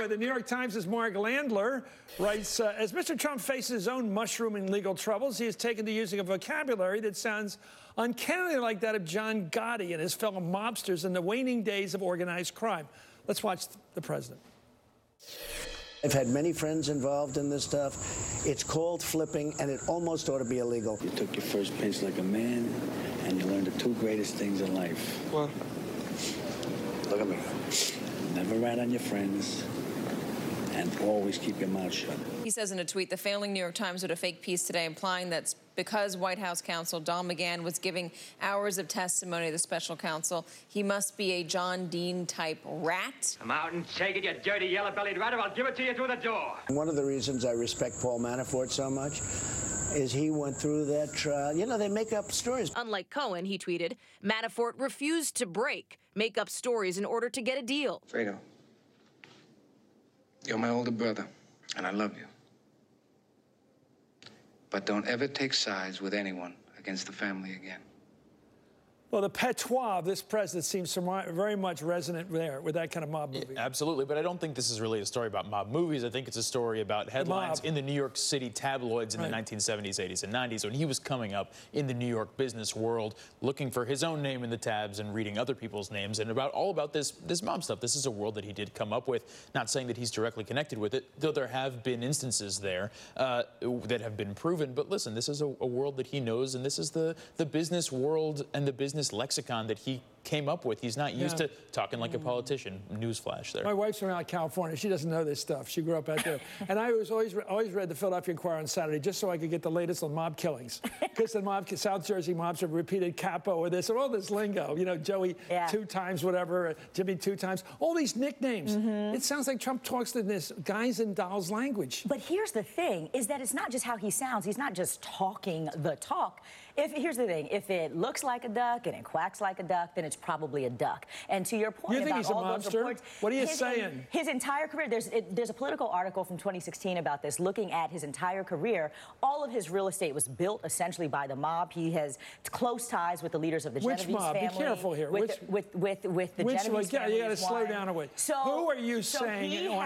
The New York Times' Mark Landler writes, as Mr. Trump faces his own mushrooming legal troubles, he has taken to using a vocabulary that sounds uncannily like that of John Gotti and his fellow mobsters in the waning days of organized crime. Let's watch the president. I've had many friends involved in this stuff. It's called flipping, and it almost ought to be illegal. You took your first pace like a man, and you learned the two greatest things in life. Well, look at me. Never rat on your friends, and always keep your mouth shut. He says in a tweet, the failing New York Times wrote a fake piece today implying that because White House counsel Don McGahn was giving hours of testimony to the special counsel, he must be a John Dean-type rat. Come out and take it, you dirty, yellow-bellied rat, or I'll give it to you through the door. One of the reasons I respect Paul Manafort so much is he went through that trial. You know, they make up stories. Unlike Cohen, he tweeted, Manafort refused to make up stories in order to get a deal. Fredo, you're my older brother, and I love you. But don't ever take sides with anyone against the family again. Well, the patois of this president seems very much resonant there with that kind of mob movie. Yeah, absolutely, but I don't think this is really a story about mob movies. I think it's a story about headlines in the New York City tabloids in the 1970s, 80s, and 90s when he was coming up in the New York business world, looking for his own name in the tabs and reading other people's names, and all about this mob stuff. This is a world that he did come up with. Not saying that he's directly connected with it, though there have been instances there that have been proven. But listen, this is a world that he knows, and this is the business world and the business lexicon that he came up with. He's not used to talking like a politician. Newsflash there. My wif's from out California. She doesn't know this stuff. She grew up out there. And I always read the Philadelphia Inquirer on Saturday just so I could get the latest on mob killings. Because the South Jersey mobs have repeated capo or this, or all this lingo. You know, Joey 2 times, whatever, Jimmy 2 times. All these nicknames. It sounds like Trump talks in this guys and dolls language. But here's the thing, is that it's not just how he sounds. He's not just talking the talk. Here's the thing, if it looks like a duck and it quacks like a duck, then it's probably a duck. And to your point about all those reports, what are you saying? His entire career, there's a political article from 2016 about this, looking at his entire career. All of his real estate was built essentially by the mob. He has close ties with the leaders of the Genovese family. Which mob? Be careful here. With the Genovese family. You got to slow down a way. So, who are you saying?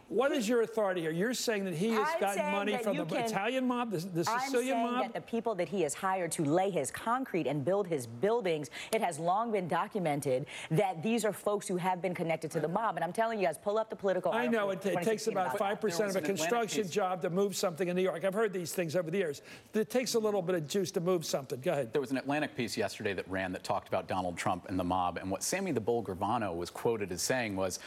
What is your authority here? You're saying that he has gotten money from the Italian mob, the Sicilian mob? I'm saying that the people that he has hired to lay his concrete and build his buildings, it has long been documented that these are folks who have been connected to the mob. And I'm telling you guys, pull up the political article. I know it takes about 5% of a construction job to move something in New York. I've heard these things over the years. It takes a little bit of juice to move something. Go ahead. There was an Atlantic piece yesterday that talked about Donald Trump and the mob. And what Sammy the Bull Gravano was quoted as saying was,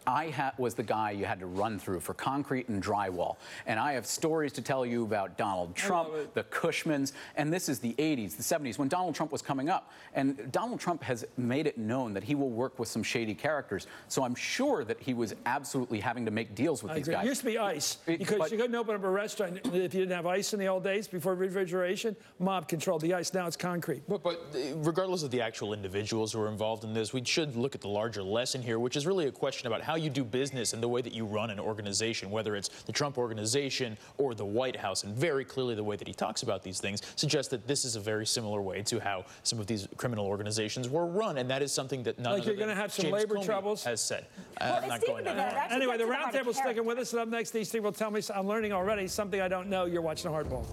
I was the guy you had to run through for concrete and drywall. And I have stories to tell you about Donald Trump, the Cushmans, and this is the 80s, the 70s, when Donald Trump was coming up. And Donald Trump has made it known that he will work with some shady characters. So I'm sure that he was absolutely having to make deals with these guys. It used to be ice, because you couldn't open up a restaurant if you didn't have ice in the old days before refrigeration. Mob controlled the ice. Now it's concrete. But regardless of the actual individuals who are involved in this, we should look at the larger lesson here, which is really a question about how you do business and the way that you run an organization, whether it's the Trump organization or the White House. And very clearly the way that he talks about these things suggests that this is a very similar way to how some of these criminal organizations were run. And that is something that none of you're going to have some labor troubles has said. Well, not going to anyway, the roundtable's sticking with us. And up next, these three will tell me, I'm learning already, something I don't know. You're watching Hardball.